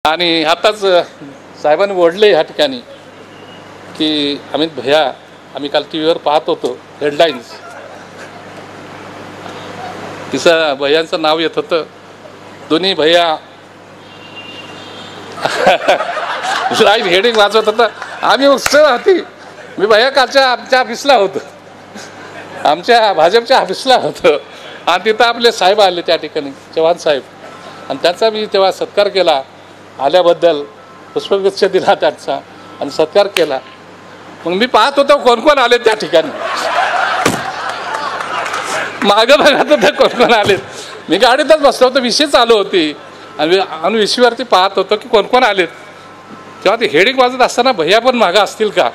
आणि आताच साहेबांनी ओढले ह्या ठिकाणी की अमित भैया, आम्ही काल टी व्हीवर पाहत होतो हेडलाईन्स, तिचं भैयांचं नाव येत होतं, दोन्ही भैया लाईन हेडिंग वाचत होतं. आम्ही उत्सव होती. मी भैया कालच्या आमच्या ऑफिसला होतो, आमच्या भाजपच्या ऑफिसला होतो, आणि तिथं आपले साहेब आले त्या ठिकाणी, चव्हाण साहेब, आणि त्याचा मी तेव्हा सत्कार केला. आल्याबद्दल पुष्पगुच्छ दिला त्यांचा आणि सत्कार केला. मग मी पाहत होतो कोण कोण आले त्या ठिकाणी, मागं बघत होतं कोण कोण आले. मी गाडीतच बसलो होतो, विषय चालू होती आणि विषयावरती पाहत होतो की कोण कोण आलेत. तेव्हा ते हेडिंग वाजत असताना भैया पण मागं असतील का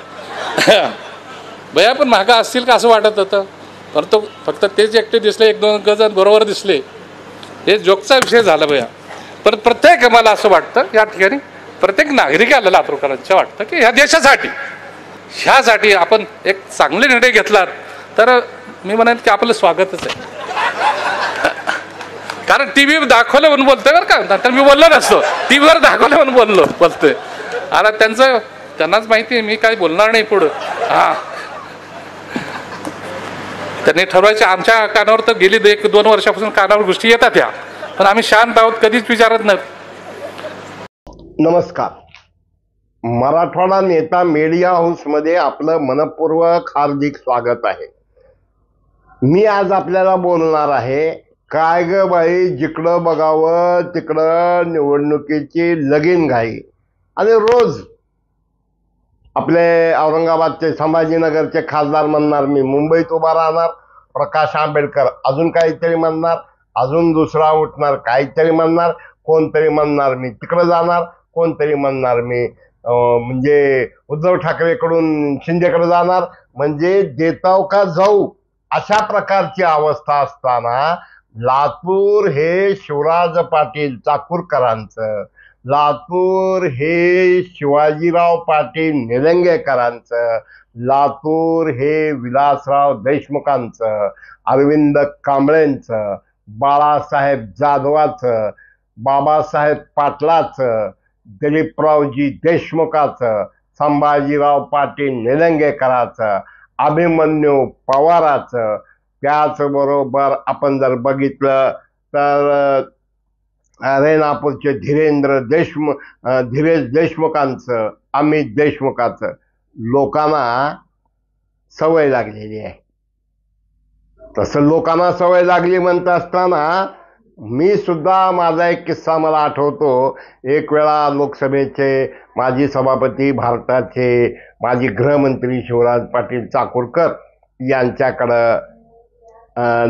भैया पण मागं असतील का असं वाटत होतं. परंतु फक्त तेच एकटे दिसले, एक दोन गजन बरोबर दिसले. हे जोकचा विषय झाला भैया. पण प्रत्येक मला असं वाटतं या ठिकाणी प्रत्येक नागरिकाला लातूरकरांच्या वाटतं की ह्या देशासाठी ह्यासाठी आपण एक चांगले निर्णय घेतलात तर मी म्हणेन की आपलं स्वागतच आहे. कारण टी व्ही दाखवलं म्हणून बोलतोय बरं का, तर मी बोललो नसतो, टी व्हीवर दाखवलं म्हणून बोलतोय. आता त्यांनाच माहिती आहे मी काही बोलणार नाही पुढं. त्यांनी ठरवायचे. आमच्या कानावर तर गेली 1-2 वर्षापासून कानावर गोष्टी येतात ह्या, पण आम्ही शांत आहोत, कधीच विचारत नाही. नमस्कार. मराठवाडा नेता मीडिया हाऊसमध्ये आपलं मनपूर्वक हार्दिक स्वागत आहे. मी आज आपल्याला बोलणार आहे, काय ग बाई, जिकडं बघावं तिकडं निवडणुकीची लगीनघाई. आणि रोज आपले औरंगाबादचे, संभाजीनगरचे खासदार म्हणणार मी मुंबईत उभा राहणार, प्रकाश आंबेडकर अजून काहीतरी म्हणणार, अजून दुसरा उठणार काहीतरी म्हणणार, कोणतरी म्हणणार मी तिकडे जाणार, कोणतरी म्हणणार मी म्हणजे उद्धव ठाकरेकडून शिंदेकडे जाणार. म्हणजे देताव का जाऊ अशा प्रकारची अवस्था असताना लातूर हे शिवराज पाटील चाकूरकरांचं, लातूर हे शिवाजीराव पाटील निलंगेकरांचं, लातूर हे विलासराव देशमुखांचं, अरविंद कांबळेंचं, बाळासाहेब जाधवाचं, बाबासाहेब पाटलाचं, दिलीपरावजी देशमुखाचं, संभाजीराव पाटील निलंगेकराचं, अभिमन्यू पवाराचं, त्याचबरोबर आपण जर बघितलं तर रेणापूरचे धीरेश देशमुखांचं, अमित देशमुखाचं. लोकांना सवय लागलेली आहे. तसं लोकांना सवय लागली म्हणत असताना मी सुद्धा माझा एक किस्सा मला आठवतो. एक वेळा लोकसभेचे माजी सभापती, भारताचे माजी गृहमंत्री शिवराज पाटील चाकूरकर यांच्याकडं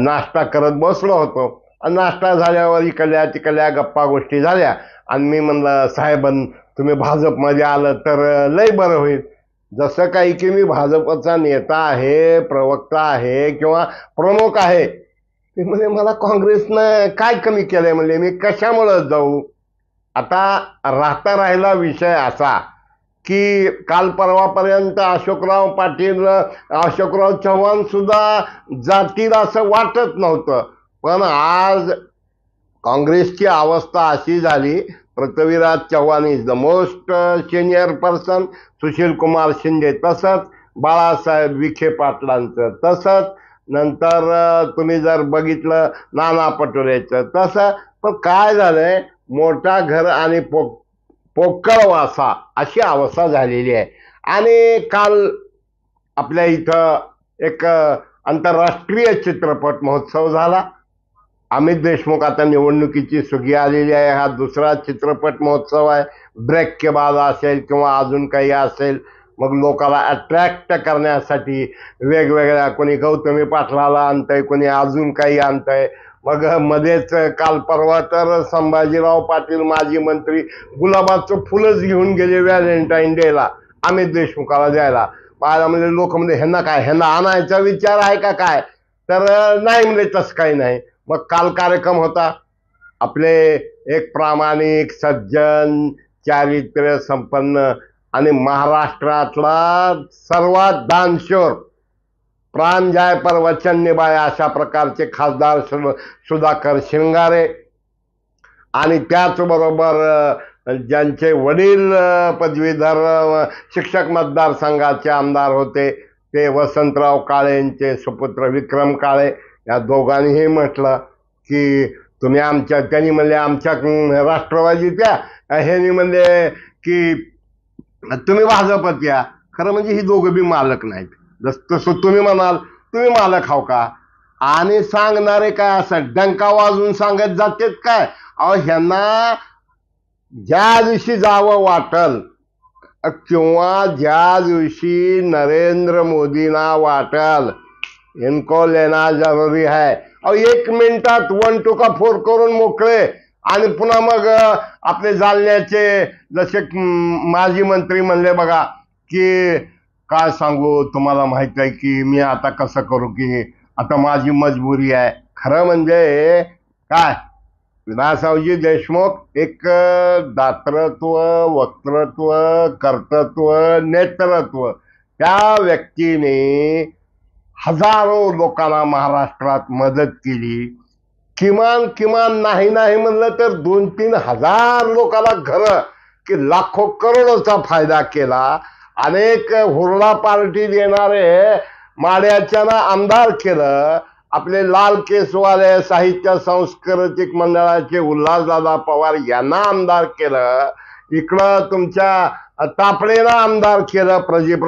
नाश्ता करत बसलो होतो. नाश्ता झाल्यावर इकडल्या तिकडल्या गप्पा गोष्टी झाल्या आणि मी म्हणलं, साहेबन तुम्ही भाजपमध्ये आलं तर लय बरं होईल. जसं काही की मी भाजपचा नेता आहे, प्रवक्ता आहे किंवा प्रमुख आहे. ते म्हणजे मला काँग्रेसनं काय कमी केलंय, म्हणजे मी कशामुळं जाऊ. आता राहिला विषय असा की काल परवापर्यंत अशोकराव चव्हाण सुद्धा जातील असं वाटत नव्हतं. पण आज काँग्रेसची अवस्था अशी झाली, Prithviraj Chavan is the most senior person, Sushil Kumar Shinde तसंच, बाळासाहेब विखे पाटलांचं तसंच, नंतर तुम्ही जर बघितलं नाना पटोलेचं तसं. पण काय झालंय, मोठा घर आणि पोकळ वासा अशी अवस्था झालेली आहे. आणि काल आपल्या इथं एक आंतरराष्ट्रीय चित्रपट महोत्सव झाला. अमित देशमुख आता निवडणुकीची सुगी आलेली आहे. हा दुसरा चित्रपट महोत्सव आहे. ब्रेक के बाद असेल किंवा अजून काही असेल. मग लोकांना अट्रॅक्ट करण्यासाठी वेगवेगळ्या, कोणी गौतमी पाटलाला आणतंय, कोणी अजून काही आणतंय. मग मध्येच काल परवा तर संभाजीराव पाटील माजी मंत्री गुलाबाचं फुलच घेऊन गेले व्हॅलेंटाईन डेला अमित देशमुखाला द्यायला. मला म्हणजे लोक म्हणजे ह्यांना आणायचा विचार आहे का काय, तर नाही म्हणजे तसं काही नाही. मग काल कार्यक्रम होता. आपले एक प्रामाणिक, सज्जन, चारित्र्य संपन्न आणि महाराष्ट्रातला सर्वात दानशूर, प्राण जाय पर वचन निभाय अशा प्रकारचे खासदार सुधाकर शिंगारे आणि त्याचबरोबर ज्यांचे वडील पदवीधर शिक्षक मतदारसंघाचे आमदार होते ते वसंतराव काळेंचे सुपुत्र विक्रम काळे, या दोघांनीही म्हटलं की तुम्ही आमच्या, त्यांनी म्हणले आमच्या राष्ट्रवादीच्या, ह्यांनी म्हणले की तुम्ही भाजपत या. खरं म्हणजे ही दोघं बी मालक नाहीत. जसं तुम्ही म्हणाल तुम्ही मालक हाव का, आणि सांगणारे काय असं डंका वाजून सांगत जातेत काय. अहो ह्यांना ज्या दिवशी जावं वाटल किंवा ज्या दिवशी नरेंद्र मोदींना वाटल इनको लेना जरुरी है. अहो 1 मिनिटात 1 2 का 4 करून मोकळे. आणि पुन्हा मग आपले जालन्याचे जसे माजी मंत्री म्हणले बघा की काय सांगू तुम्हाला माहित आहे की मी आता कसं करू की आता माझी मजबुरी आहे. खरं म्हणजे काय, विलासरावजी देशमुख एक दातृत्व, वक्तृत्व, कर्तृत्व, नेतृत्व त्या व्यक्तीने हजारो लोकांना महाराष्ट्रात मदत केली. किमान नाही म्हणलं तर 2-3 हजार लोकांना घरं की लाखो करोडोचा फायदा केला. अनेक हुरडा पार्टी देणारे माड्याच्यानं आमदार केलं. आपले लाल केसवाले साहित्य सांस्कृतिक मंडळाचे उल्हासदादा पवार यांना आमदार केलं. इकडं तुमच्या तापडेला आमदार केलं प्रदीप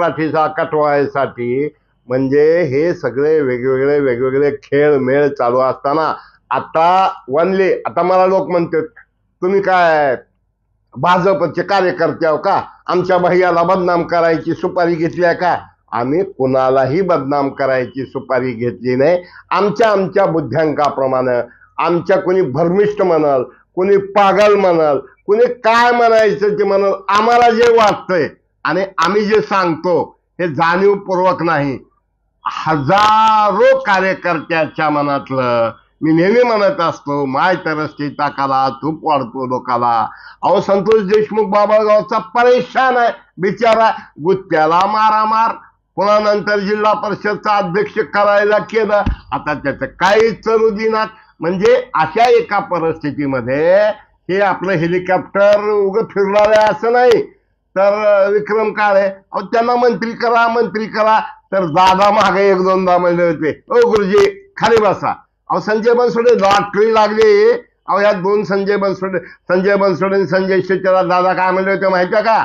कटवाळीसाठी. म्हणजे हे सगळे वेगवेगळे खेळ मेळ चालू असताना आता वनले, आता मला लोक म्हणतात तुम्ही काय भाजपचे कार्यकर्ते आहो का, आमच्या भैयाला बदनाम करायची सुपारी घेतली आहे का. आम्ही कुणालाही बदनाम करायची सुपारी घेतली नाही. आमच्या बुद्ध्यांकाप्रमाणे आमच्या कोणी भर्मिष्ठ म्हणाल, कोणी पागल म्हणाल, कोणी काय म्हणायचं ते म्हणाल, आम्हाला जे वाटतंय आणि आम्ही जे सांगतो हे जाणीवपूर्वक नाही, हजारो कार्यकर्त्याच्या मनातलं. मी नेहमी म्हणत असतो माय तरसती ताकाला तूप वाढतो लोकाला. अहो संतोष देशमुख बाबागावचा परेशान आहे बिचारा, गुत्त्याला मारामार, पुन्हा नंतर जिल्हा परिषदचा अध्यक्ष करायला केलं, आता त्याचं काही चलू दिनात. म्हणजे अशा एका परिस्थितीमध्ये हे आपलं हेलिकॉप्टर उगं फिरणार आहे असं नाही. तर विक्रम काळे अहो त्यांना मंत्री करा तर दादा मागे 1-2दा म्हणले होते ओ गुरुजी खाली बसा. अहो संजय बनसोडे लॉटरी लागली. अहो या 2 संजय बनसोडे आणि संजय शेट्टीला दादा काय म्हणले होते माहिती का,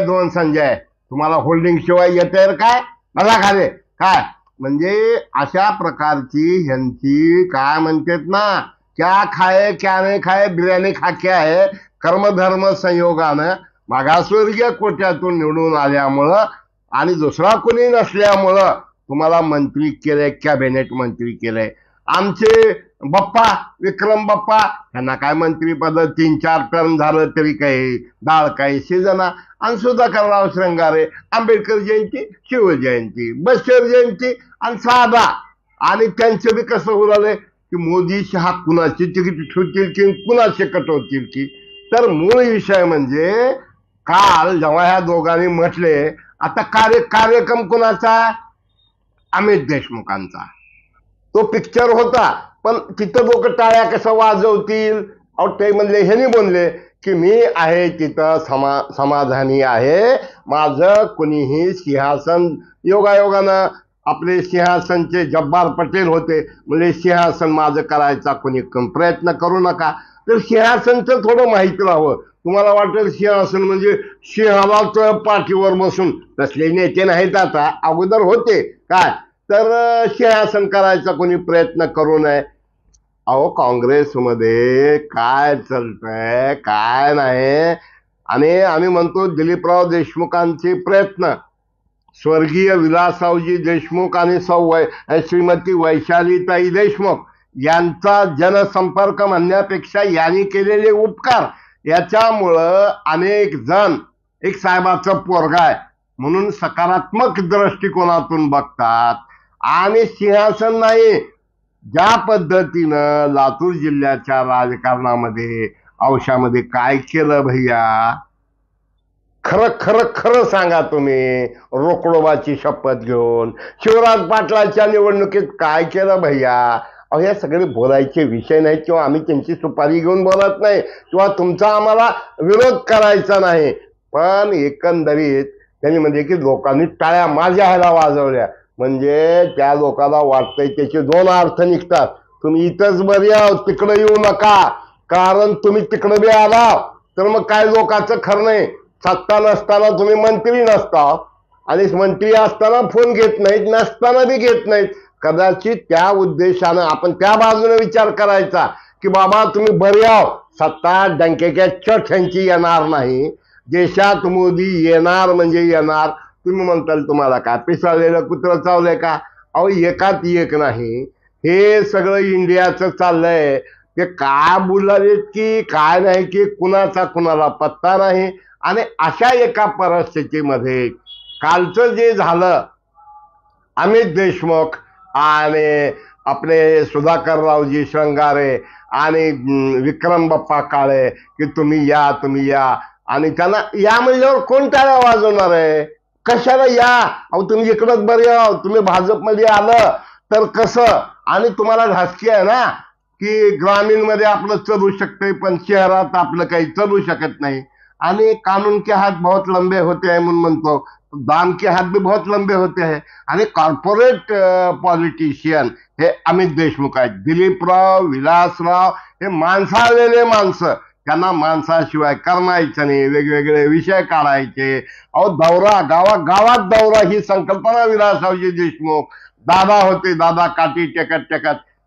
2 संजय तुम्हाला होल्डिंग शिवाय येते काय, बघा खाली काय. म्हणजे अशा प्रकारची ह्यांची काय म्हणतात ना, क्या खाए क्या नाही खाए, बिर्याणी खाके आहे. कर्मधर्म संयोगानं मागासवर्गीय कोट्यातून निवडून आल्यामुळं आणि दुसरा कोणी नसल्यामुळं तुम्हाला मंत्री केलंय, कॅबिनेट मंत्री केलंय. आमचे बाप्पा विक्रम बाप्पा यांना काय मंत्रीपद 3-4 टर्म झालं तरी काही डाळ काही शिजना. आणि सुधाकरराव श्रंगारे आंबेडकर जयंती, शिवजयंती, बशीर जयंती आणि साधा. आणि त्यांचे बी कसं उरालंय की मोदी शहा कुणाची तिकीट ठेवतील की कुणाचे कटवतील की. तर मूळ विषय म्हणजे काल जेव्हा ह्या दोघांनी म्हटले आता कार्यक्रम कुणाचा, अमित देशमुखांचा तो पिक्चर होता, पण तिथं लोक टाळ्या कसं वाजवतील. अहो ते म्हणले, ह्यांनी बोलले की मी आहे तिथं समाधानी आहे, माझं कुणीही सिंहासन, योगायोगानं आपले सिंहासनचे जब्बार पटेल होते, म्हणजे सिंहासन माझं करायचा कोणी प्रयत्न करू नका. तर सिंहासनचं थोडं माहिती राहावं. तुम्हाला वाटेल सिंहासन म्हणजे सिंहाला पाठीवर बसून, तसले नेते नाहीत आता, अगोदर होते काय. तर सिंहासन करायचा कोणी प्रयत्न करू नये. अहो काँग्रेसमध्ये काय चालतंय काय नाही. आणि आम्ही म्हणतो दिलीपराव देशमुखांचे प्रयत्न, स्वर्गीय विलासरावजी देशमुख आणि श्रीमती वैशालीताई देशमुख यांचा जनसंपर्क म्हणण्यापेक्षा यांनी केलेले उपकार, याच्यामुळं अनेक जण एक साहेबाचं पोरगा आहे म्हणून सकारात्मक दृष्टिकोनातून बघतात. आणि सिंहासन नाही, ज्या पद्धतीनं लातूर जिल्ह्याच्या राजकारणामध्ये औषामध्ये काय केलं भैया, खरं सांगा तुम्ही. रोकडोबाची शपथ घेऊन शिवराज पाटलाच्या निवडणुकीत काय केलं भैया. अहो हे सगळे बोलायचे विषय नाहीत किंवा आम्ही त्यांची सुपारी घेऊन बोलत नाही किंवा तुमचा आम्हाला विरोध करायचा नाही, पण एकंदरीत त्यांनी म्हणजे की लोकांनी टाळ्या माझ्या ह्याला वाजवल्या म्हणजे त्या लोकांना वाटतंय त्याचे दोन अर्थ निघतात. तुम्ही इथंच बरी आहोत, तिकडे येऊ नका, कारण तुम्ही तिकडे बी आला तर मग काय लोकांचं खरं नाही. सत्ता नसताना तुम्ही मंत्री नसता आणि मंत्री असताना फोन घेत नाहीत, नसताना बी घेत नाहीत. कदाचित त्या उद्देशानं आपण त्या बाजूने विचार करायचा की बाबा तुम्ही बरे आहो, सत्ता डंकेच्या चट ह्यांची येणार नाही, देशात मोदी येणार म्हणजे येणार. तुम्ही म्हणताल तुम्हाला काय पिसाळलेलं कुत्रं चावलंय का? अहो एकात एक नाही, हे सगळं इंडियाचं चाललंय. ते काय बोलालेत की काय नाही की कुणाचा कुणाला पत्ता नाही. आणि अशा एका परिस्थितीमध्ये कालचं जे झालं, अमित देशमुख आणि आपले सुधाकररावजी श्रंगारे आणि विक्रम बाप्पा काळे की तुम्ही या आणि त्यांना या म्हणल्यावर कोण टाळ्या वाजवणार आहे? कशाला या? अहो तुम्ही इकडंच बरे आहो, तुम्ही भाजपमध्ये आलं तर कसं? आणि तुम्हाला धास्ती आहे ना की ग्रामीणमध्ये आपलं चालू शकतंय पण शहरात आपलं काही चालू शकत नाही. आणि कानून के हात बहुत लंबे होते हैं म्हणून म्हणतो, दाम के हात भी बहुत लंबे होते हैं. आणि कॉर्पोरेट पॉलिटिशियन हे अमित देशमुख आहेत, दिलीपराव, विलासराव हे माणसाळलेले माणसं, त्यांना माणसाशिवाय करमायचं नाही, वेगवेगळे विषय काढायचे. अहो दौरा गावात दौरा ही संकल्पना विलासरावजी देशमुख. दादा होते, दादा काठी टेकत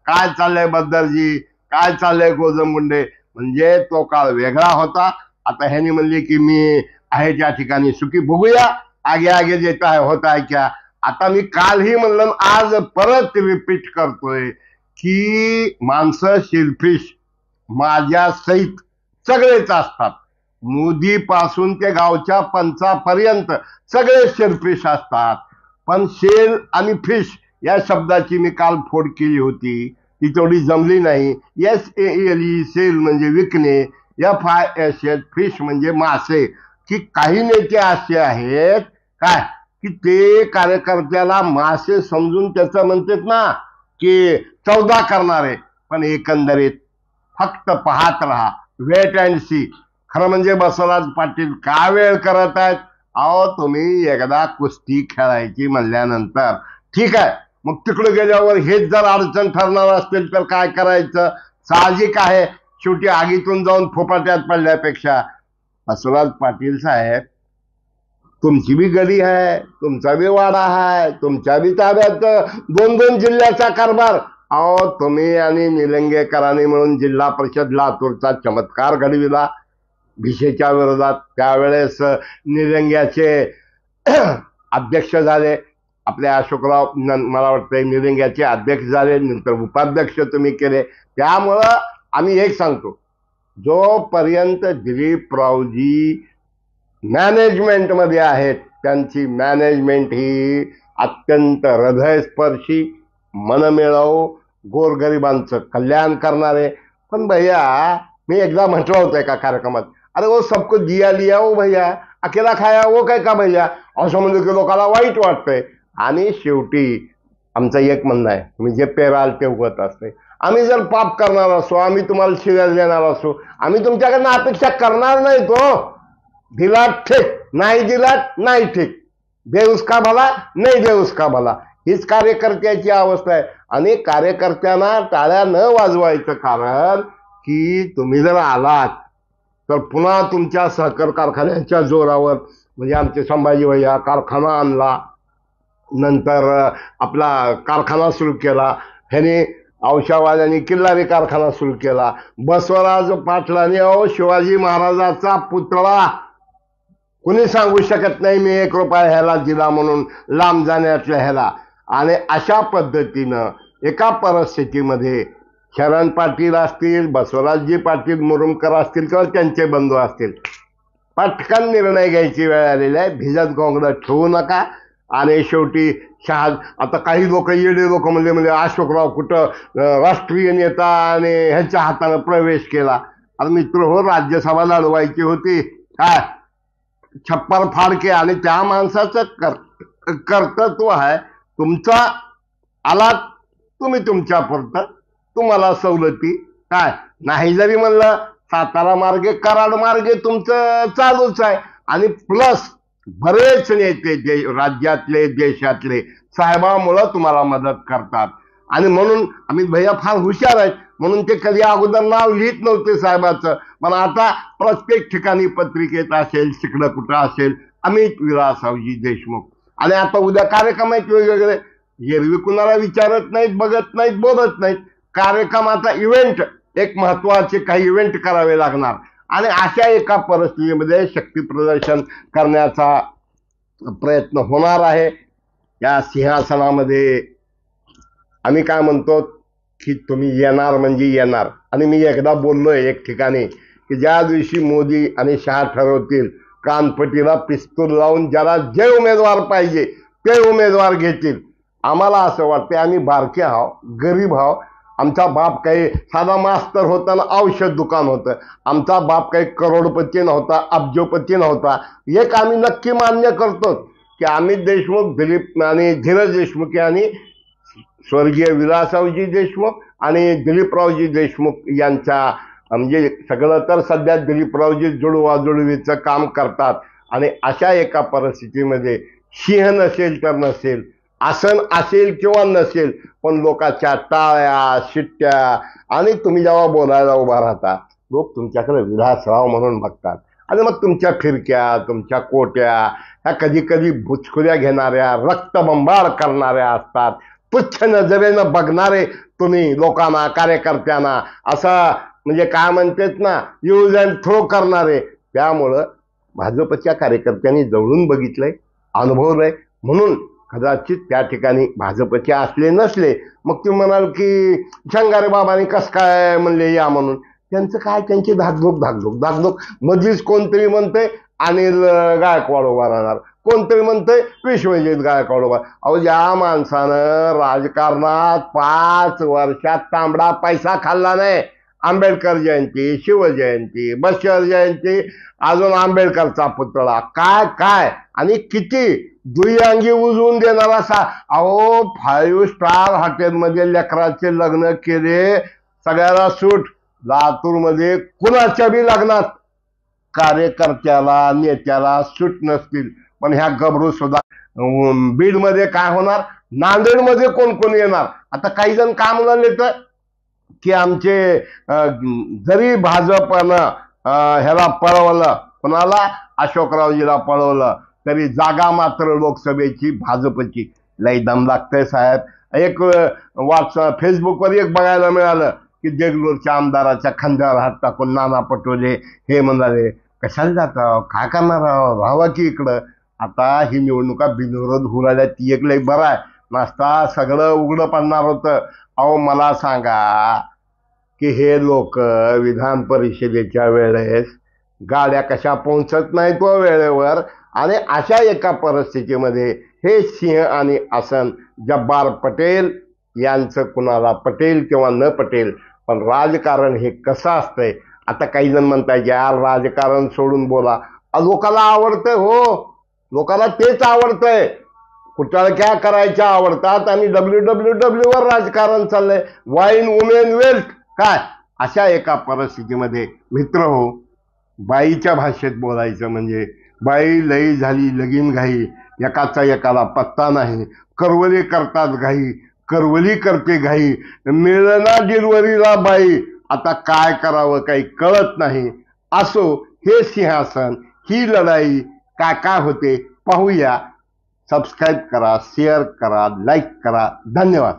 काय चाललंय बद्दरजी, काय चाललंय गोजमगुंडे, म्हणजे तो काळ वेगळा होता. आता ह्यानी म्हणले की मी आहे त्या ठिकाणी सुखी, बघूया आगे आगे जे काय होत आहे क्या. आता मी कालही म्हणलं आज परत रिपीट करतोय की माणसं शेलफिश माझ्या सहित सगळेच असतात, मोदी पासून ते गावच्या पंचापर्यंत सगळे शेलफिश असतात. पण शेल आणि फिश या शब्दाची मी काल फोड केली होती, ती तेवढी जमली नाही. SALE सेल म्हणजे विकणे, FISH फिश म्हणजे मासे. की काही नेते असे आहेत काय की ते कार्यकर्त्याला मासे समजून त्याचं म्हणतात ना की चौदा करणारे, पण एकंदरीत फक्त पाहत राहा, वेट अँड सी. खरं म्हणजे बसवराज पाटील का वेळ करत आहेत? अहो तुम्ही एकदा कुस्ती खेळायची म्हणल्यानंतर ठीक आहे, मग तिकडे गेल्यावर हेच जर अडचण ठरणार असतील तर काय करायचं? साहजिक आहे, शेवटी आगीतून जाऊन फोपाट्यात पडल्यापेक्षा. बसवराज पाटील साहेब, तुमची बी गडी आहे, तुमचा बी वाडा आहे, तुमच्या बी ताब्यात 2-2 जिल्ह्याचा कारभार. अहो तुम्ही आणि निलंगेकरांनी मिळून जिल्हा परिषद लातूरचा चमत्कार घडविला भिशेच्या विरोधात. त्यावेळेस निलंग्याचे अध्यक्ष झाले आपले अशोकराव, मला वाटतं निलंग्याचे अध्यक्ष झाले, नंतर उपाध्यक्ष तुम्ही केले. त्यामुळं आम्ही एक सांगतो, जोपर्यंत दिलीपरावजी मॅनेजमेंटमध्ये आहेत, त्यांची मॅनेजमेंट ही अत्यंत हृदयस्पर्शी, मनमिळावू, गोरगरिबांचं कल्याण करणारे. पण भैया मी एकदा म्हटलं होतं एका कार्यक्रमात, अरे वो सबको दिया लिया हो भैया, अकेला खाया वो काय का भैया, असं म्हणजे की लोकांना वाईट वाटतंय. आणि शेवटी आमचं एक म्हणणं आहे, तुम्ही जे पेराल ते उगत असते. आम्ही जर पाप करणार असो, आम्ही तुम्हाला शिव्या देणार असो, आम्ही तुमच्याकडनं अपेक्षा करणार नाही. तो दिलात ठीक, नाही दिलात नाही ठीक, दे उसका भला नाही दे उसका भला, हीच कार्यकर्त्याची अवस्था आहे. आणि कार्यकर्त्यांना टाळ्या न वाजवायचं कारण की तुम्ही जर आलात तर पुन्हा तुमच्या सहकार कारखान्याच्या जोरावर, म्हणजे आमचे संभाजी भैया कारखाना आणला, नंतर आपला कारखाना सुरू केला, ह्याने औषावाल्यांनी किल्लारी कारखाना सुरू केला, बसवराज पाटलांनी शिवाजी महाराजाचा पुतळा, कुणी सांगू शकत नाही मी 1 रुपया ह्याला दिला म्हणून लांब जाण्यातल्या ह्याला. आणि अशा पद्धतीनं एका परिस्थितीमध्ये शरण पाटील असतील, बसवराजजी पाटील मुरुमकर असतील किंवा त्यांचे बंधू असतील, पटकन निर्णय घ्यायची वेळ आलेली आहे. भिजत घोंगडं ठेवू नका. आणि शेवटी आता काही लोक येडे लोक म्हणजे अशोकराव कुठं राष्ट्रीय नेता आणि ह्यांच्या हाताने प्रवेश केला. अरे मित्र हो, राज्यसभा लढवायची होती काय, छप्पर फाडके. आणि त्या माणसाचं कर्तृत्व आहे. तुमचा आलात तुम्ही तुमच्या पुरतं, तुम्हाला सवलती. काय नाही जरी म्हणलं सातारा मार्गे कराड मार्गे तुमचं चालूच आहे. आणि प्लस बरेच नेते राज्यातले देशातले साहेबामुळं तुम्हाला मदत करतात. आणि म्हणून अमित भैया फार हुशार आहेत, म्हणून ते कधी अगोदर नाव लिहित नव्हते साहेबाचं, पण आता प्रत्येक ठिकाणी पत्रिकेत असेल तिकडं कुठं असेल अमित विलासरावजी देशमुख. आणि आता उद्या कार्यक्रम आहेत वेगवेगळे, एरवी कुणाला विचारत नाहीत, बघत नाहीत, बोलत नाहीत. कार्यक्रम आता इव्हेंट, एक महत्वाचे काही इव्हेंट करावे लागणार. आणि अशा एका परिस्थितीमध्ये शक्ती प्रदर्शन करण्याचा प्रयत्न होणार आहे. या सिंहासनामध्ये आम्ही काय म्हणतो की तुम्ही येणार म्हणजे येणार. आणि मी एकदा बोललोय एक ठिकाणी की ज्या दिवशी मोदी आणि शहा ठरवतील कानपटीला पिस्तूल लावून ज्याला जे उमेदवार पाहिजे ते उमेदवार घेतील. आम्हाला असं वाटतं आम्ही बारके आहो, गरीब आहो. आमचा बाप काही साधा मास्तर होता ना औषध दुकान होतं. आमचा बाप काही करोडपती नव्हता, अब्जोपती नव्हता. एक आम्ही नक्की मान्य करतो की अमित देशमुख, दिलीप आणि धीरज देशमुख यांनी स्वर्गीय विलासरावजी देशमुख आणि दिलीपरावजी देशमुख यांच्या म्हणजे सगळं तर सध्या दिलीपरावजी जुळवाजुळवीचं काम करतात. आणि अशा एका परिस्थितीमध्ये सिंह नसेल तर नसेल, आसन असेल किंवा नसेल, पण लोकांच्या टाळ्या शिट्ट्या आणि तुम्ही जेव्हा बोलायला उभा राहता लोक तुमच्याकडे विलासराव म्हणून बघतात. आणि मग तुमच्या फिरक्या, तुमच्या कोट्या ह्या कधी कधी बुचकुऱ्या घेणाऱ्या, रक्तबंबाळ करणाऱ्या असतात. तुच्छ नजरेनं बघणारे तुम्ही लोकांना, कार्यकर्त्यांना असं म्हणजे काय म्हणतात ना, यूज अँड थ्रो करणारे. त्यामुळं भाजपच्या कार्यकर्त्यांनी जवळून बघितलंय, अनुभवलंय. म्हणून कदाचित त्या ठिकाणी भाजपचे असले नसले, मग तुम्ही म्हणाल की शंगारे बाबांनी कस काय म्हणले या म्हणून. त्यांचं काय, त्यांची धाकधूक मधलीच कोणतरी म्हणते अनिल गायकवाड उभा राहणार, कोणतरी म्हणतंय विश्वजित गायकवाड उभा. अहो ज्या माणसानं राजकारणात 5 वर्षात तांबडा पैसा खाल्ला नाही, आंबेडकर जयंती, शिवजयंती, बशर जयंती, अजून आंबेडकरचा पुतळा, काय काय आणि किती दुय्यांगी उजवून देणारा अहो 5 स्टार हॉटेलमध्ये लेकराचे लग्न केले, सगळ्याला सूट. लातूरमध्ये कुणाच्या बी लग्नात कार्यकर्त्याला, नेत्याला सूट नसतील. पण ह्या गबरू सुद्धा बीडमध्ये काय होणार, नांदेडमध्ये कोण कोण येणार. आता काही जण काय म्हणाले तर की आमचे जरी भाजपनं ह्याला पळवलं, कोणाला, अशोकरावजीला पळवलं, तरी जागा मात्र लोकसभेची भाजपची. लई दम लागतंय साहेब. एक फेसबुकवर एक बघायला मिळालं की देगलूरच्या आमदाराच्या खांद्यावर हात टाकून नाना पटोले हे म्हणाले कशाला जाता, काय करणार, राहावा की इकडं. आता ही निवडणुका बिनविरोध होऊ राहिल्या, ती एक लई बरं आहे. नाश्ता सगळं उघडं पडणार होतं. अहो मला सांगा की हे लोक विधान परिषदेच्या वेळेस गाड्या कशा पोहोचत नाहीत वेळेवर. आणि अशा एका परिस्थितीमध्ये हे सिंह आणि आसन जब्बार पटेल यांचं कुणाला पटेल किंवा न पटेल, पण राजकारण हे कसं असतंय. आता काही जण म्हणतात यार राजकारण सोडून बोला. लोकाला आवडतंय, हो लोकाला तेच आवडतंय. कुटाळक्या करायच्या आवडतात आणि WWE वर राजकारण चाललंय, वाईन वुमेन वेल्थ काय. अशा एका परिस्थितीमध्ये मित्र हो, बाईच्या भाषेत बोलायचं म्हणजे बाई लई झाली लगीन घाई, एकाचा एकाला पत्ता नाही, करवली करतात घाई, करवली करते घाई, मिळना डिलिव्हरीला बाई, आता काय करावं काही कळत नाही. असो हे सिंहासन, ही लढाई काय काय होते पाहूया. सबस्क्राईब करा, शेअर करा, लाईक करा. धन्यवाद.